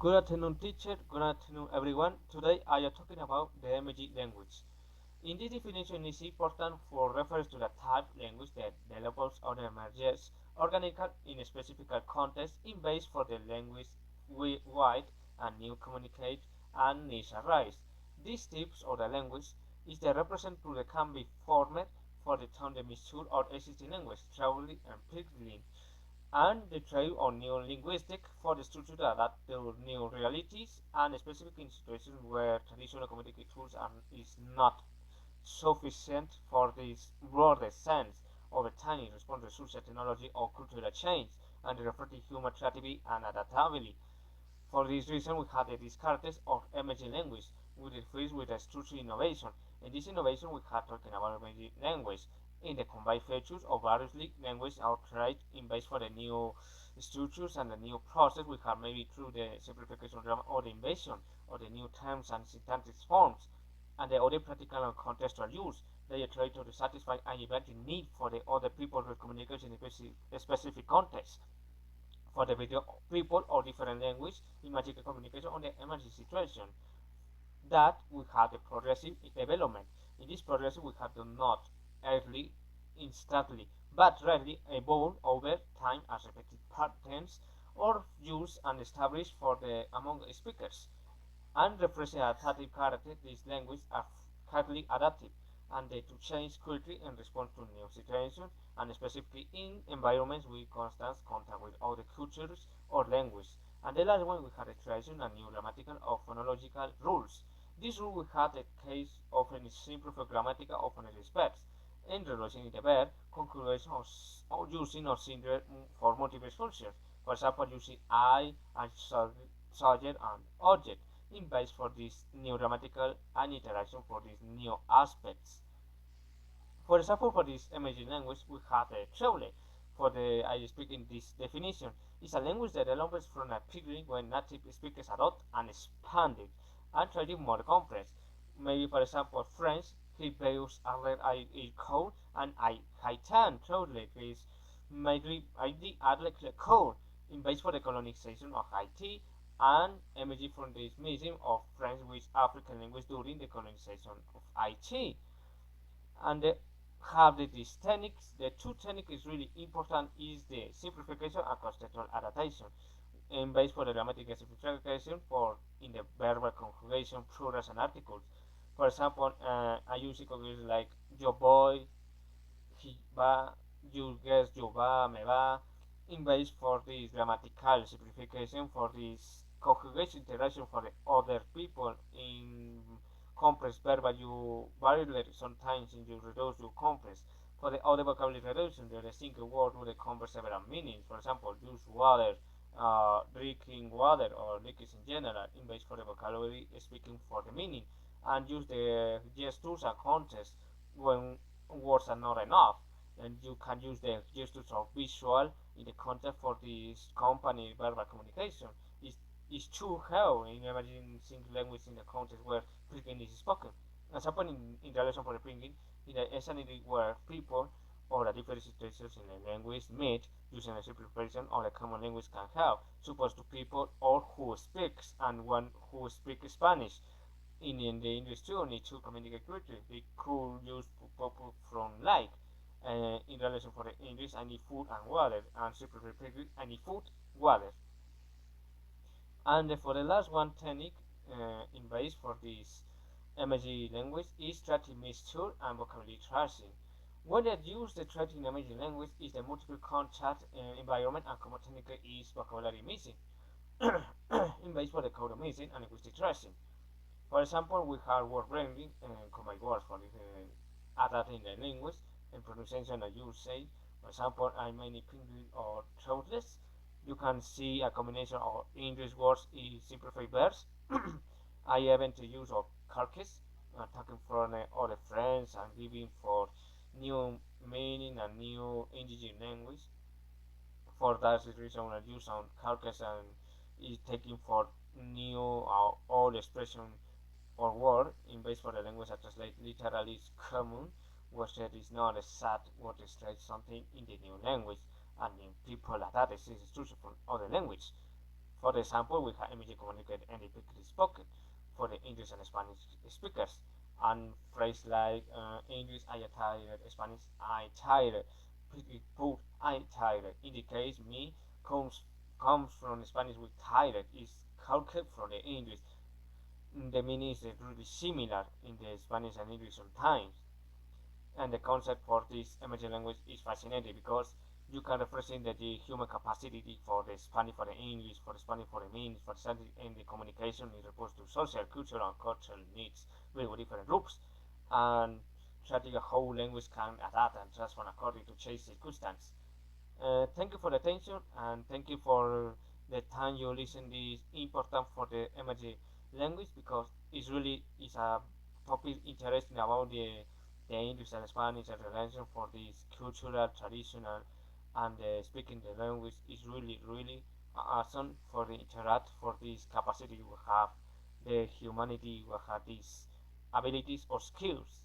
Good afternoon, teacher. Good afternoon, everyone. Today I am talking about the emerging language. In this definition, it is important for reference to the type language that develops or emerges organically in a specific context in base for the language wide and new communicate and needs arise. These types of the language is the represent to the can be formed for the term the mature or existing language, traveling and pregnant and the trial on neo-linguistic for the structure to adapt to new realities and specific in situations where traditional communication tools is not sufficient for this broader sense. Over time, it responds to social technology or cultural change and reflecting human creativity and adaptability. For this reason, we had the discartes of emerging language, which refers with a structural innovation. In this innovation, we had talking about emerging language. In the combined features of various languages are tried in base for the new structures and the new process we have maybe through the simplification or the invasion of the new terms and syntactic forms and the other practical and contextual use. They try to satisfy any emerging need for the other people with communication in a specific context for the video people or different language in magical communication on the emergency situation. That we have the progressive development. In this progressive we have the not early instantly, but rarely evolve over time as repeated patterns or used and established for the among speakers and representative character. These languages are highly adaptive and they to change quickly in response to new situations and specifically in environments with constant contact with other cultures or languages. And the last one we had a tradition and new grammatical or phonological rules. This rule we had a case often is simple for grammatical or phonetic aspects in relation to the verb, conjugation or using or singular for multiple functions. For example, using I and subject and object in base for this new grammatical and interaction for these new aspects. For example, for this emerging language, we have a Creole. For the I speak in this definition, it's a language that develops from a period when native speakers adopt and expand it and try to more complex. Maybe, for example, French, he values I code and I Haitan totally is maybe ID Adler code in base for the colonization of Haiti and emerging from this mixing of French with African language during the colonization of Haiti and have these techniques. The two techniques is really important is the simplification and contextual adaptation. And based for the grammatical simplification for in the verbal conjugation, plurals and articles. For example, I use conjugations like yo voy, he va, you guess, yo va, me va, in base for this grammatical simplification for this conjugation interaction for the other people in complex verbal you variable sometimes in you reduce your complex. For the other vocabulary reduction, there is a single word with a complex several meanings. For example, use water, drinking water, or liquids in general, in base for the vocabulary speaking for the meaning, and use the gestures and context when words are not enough. And you can use the gestures of visual in the context for this company verbal communication. It's true how in emerging single language in the context where pidgin is spoken. As happened in relation for the pidgin, in the scenario where people or the different situations in the language meet using a simple version or a common language can help. Suppose to people or who speaks and one who speaks Spanish. In the industry need to communicate quickly. They could use people from like in relation for the English, I need food and water, and super quickly, I need food, water. And for the last one technique in base for this emerging language is strategy mixture and vocabulary tracing. When they use the strategy in emerging language is the multiple contact environment and common technique is vocabulary missing in base for the code missing and linguistic tracing. For example, we have word blending combined words for adapting the language and pronunciation as you say. For example, I many penguin or throatless. You can see a combination of English words in simplified verbs. I even to use of carcass, talking from other friends and giving for new meaning and new indigenous language. For that reason, I use on carcass and is taking for new old expression or word in base for the language I translate literally is common, which is not a sad word translates something in the new language and in people adapt this instruction from other language. For example, we have immediate communicated and typically spoken for the English and Spanish speakers. And phrase like English I tired, Spanish I tired, pretty poor I tired indicates me comes from Spanish with tired is calculated from the English. The meaning is really similar in the Spanish and English sometimes. And the concept for this emerging language is fascinating because you can represent the human capacity for the Spanish for the English, for the Spanish for the means, for the and the communication in response to social, cultural, and cultural needs with different groups. And studying how language can adapt and transform according to changing circumstances. Thank you for the attention and thank you for the time you listen. This important for the emerging language because it's really is a topic interesting about the English and Spanish and relation for this cultural, traditional, and speaking the language is really awesome for the interact for this capacity we have. The humanity will have these abilities or skills